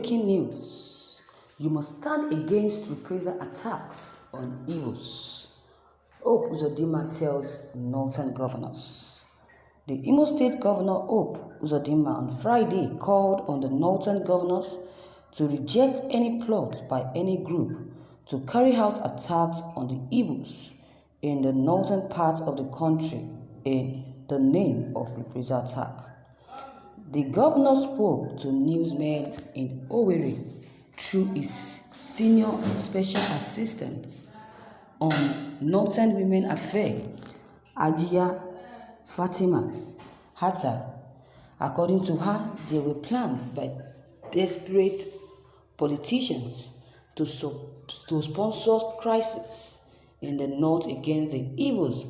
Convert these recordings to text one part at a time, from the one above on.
Breaking news. You must stand against reprisal attacks on Igbos. Hope Uzodinma tells Northern governors. The Imo State Governor Hope Uzodinma on Friday called on the Northern governors to reject any plot by any group to carry out attacks on the Igbos in the northern part of the country in the name of reprisal attack. The governor spoke to newsmen in Owerri through his senior special assistant on Northern Women Affairs, Hajiya Fatima Hatta. According to her, there were plans by desperate politicians to sponsor crisis in the north against the Igbos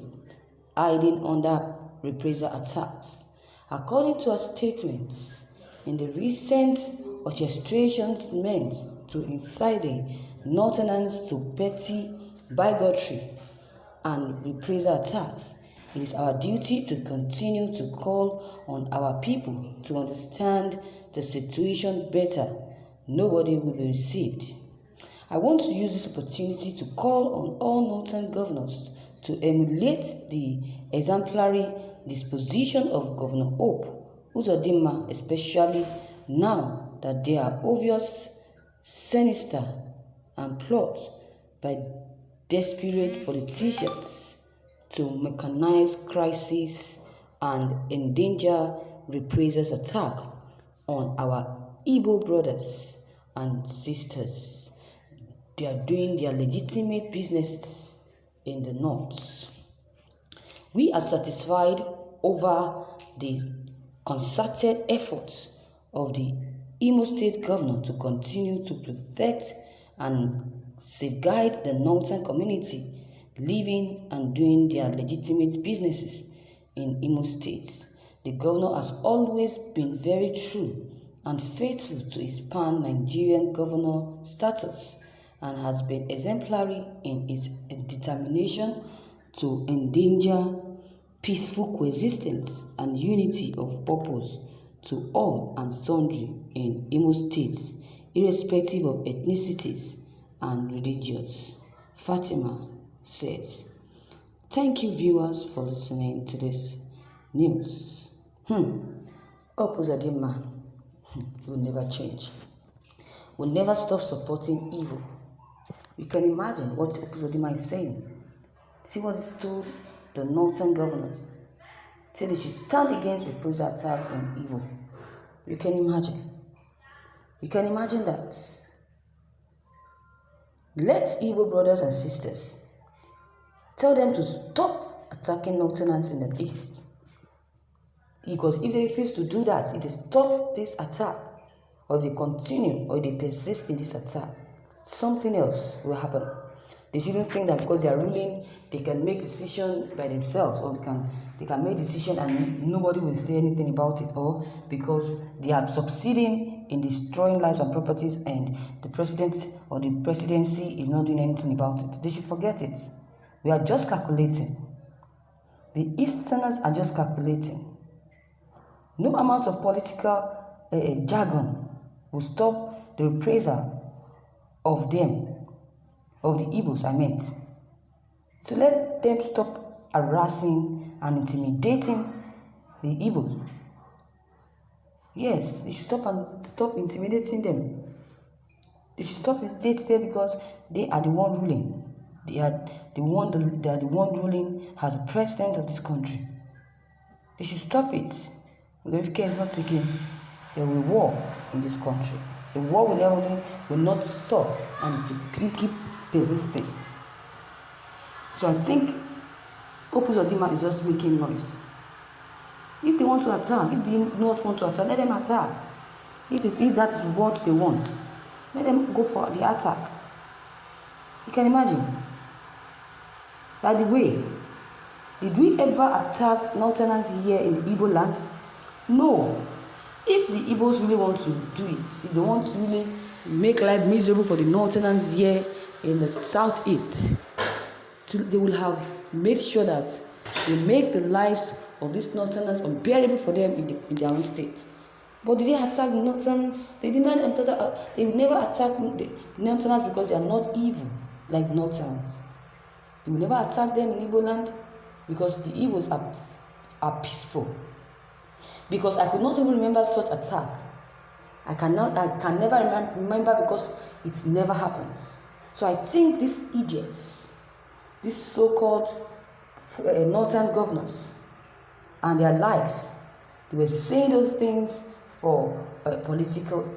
hiding under reprisal attacks. According to her statements, in the recent orchestrations meant to incite the Northerners to petty bigotry and reprisal attacks, it is our duty to continue to call on our people to understand the situation better. Nobody will be deceived. I want to use this opportunity to call on all Northern governors to emulate the exemplary disposition of Governor Hope Uzodinma, especially now that there are obvious sinister and plots by desperate politicians to mechanize crisis and endanger reprisals attack on our Igbo brothers and sisters. They are doing their legitimate businesses in the north. We are satisfied over the concerted efforts of the Imo State Governor to continue to protect and safeguard the northern community living and doing their legitimate businesses in Imo State. The governor has always been very true and faithful to his pan-Nigerian governor status and has been exemplary in his determination to endanger peaceful coexistence and unity of purpose to all and sundry in Imo State, irrespective of ethnicities and religions. Fatima says. Thank you, viewers, for listening to this news. Hope Uzodinma will never change. Will never stop supporting evil. You can imagine what Hope Uzodinma is saying. See what he told the northern governors. Say they should stand against reprisal attacks on evil. You can imagine. You can imagine that. Let Igbo brothers and sisters tell them to stop attacking Northerners in the east. Because if they refuse to do that, if they stop this attack, or if they continue, or if they persist in this attack, something else will happen. They shouldn't think that because they are ruling, they can make decisions by themselves, or they can make decisions and nobody will say anything about it, or because they are succeeding in destroying lives and properties and the president or the presidency is not doing anything about it. They should forget it. We are just calculating. The Easterners are just calculating. No amount of political jargon will stop the reprisal of them, of the Igbos, I meant. So let them stop harassing and intimidating the Igbos. Yes, they should stop intimidating them. They should stop intimidating them because they are the one ruling. They are the one ruling as the president of this country. They should stop it. Because if care is not taken, there will be war in this country. The war will not stop and it will keep persisting. So I think Hope Uzodinma is just making noise. If they want to attack, if they not want to attack, let them attack. If that is what they want, let them go for the attack. You can imagine. By the way, did we ever attack Northerners here in the Igbo land? No. If the Igbos really want to do it, if they want to really make life miserable for the Northerners here in the southeast, so they will have made sure that they make the lives of these Northerners unbearable for them in their own state. But did they attack the Northerners? They did not they would never attack the Northerners because they are not evil like the Northerners. They will never attack them in Igbo land because the Igbos are peaceful. Because I could not even remember such attack. I can never remember because it never happens. So I think these idiots, these so-called northern governors and their likes, they were saying those things for political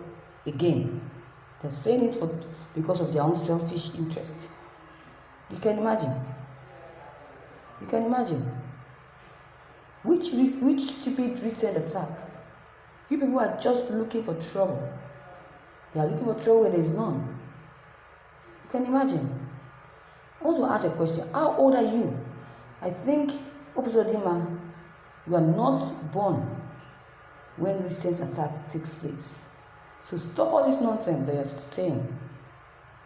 gain. They're saying it because of their own selfish interest. You can imagine. You can imagine. Which stupid recent attack? You people are just looking for trouble. They are looking for trouble where there is none. You can imagine. I want to ask a question. How old are you? I think, Opusodima, you are not born when recent attack takes place. So stop all this nonsense that you're saying.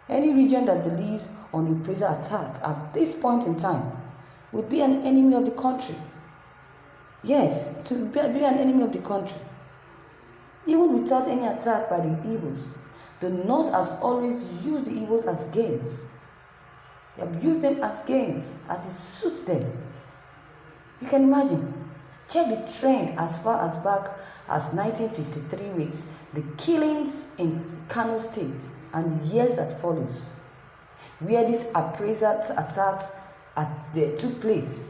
Any region that believes on reprisal attacks at this point in time would be an enemy of the country. Yes, it will be an enemy of the country. Even without any attack by the Igbos, the North has always used the Igbos as gains. They have used them as gains as it suits them. You can imagine. Check the trend as far as back as 1953 with the killings in Kano State and the years that follows, where these appraisal attacks took place.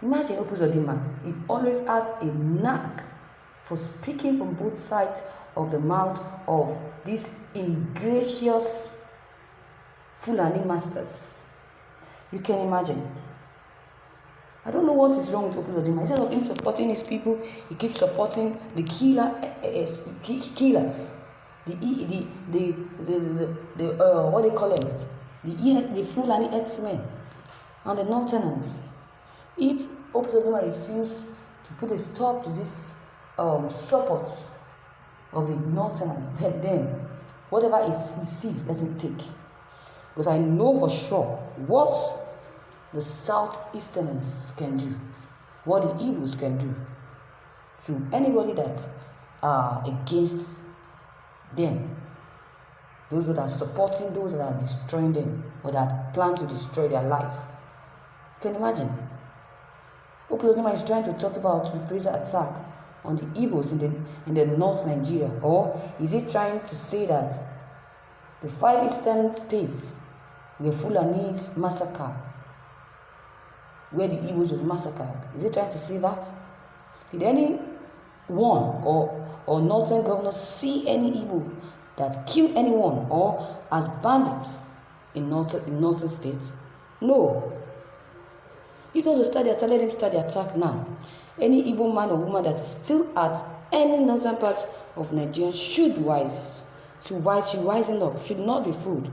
Imagine Opusodima, he always has a knack for speaking from both sides of the mouth of these ingracious Fulani masters. You can imagine. I don't know what is wrong with Opusodima. Instead of him supporting his people, he keeps supporting the killers, what they call them, the Fulani herdsmen and the Northerners. If Opusodima refused to put a stop to this support of the Northerners, then whatever he sees, let him take. Because I know for sure what the Southeasterners can do, what the Igbos can do to anybody that are against them, those that are supporting, those that are destroying them, or that plan to destroy their lives. You can imagine. Opusodima is trying to talk about reprisal attack on the Igbos in the North Nigeria, or is he trying to say that the 5 eastern states were Fulanis massacred, where the Igbos was massacred? Is he trying to say that? Did any one or northern governor see any Igbo that killed anyone or as bandits in northern states? No. If they want to start the attack, let them start the attack now. Any Igbo man or woman that's still at any northern part of Nigeria should be wise. Should wisen up, should not be fooled.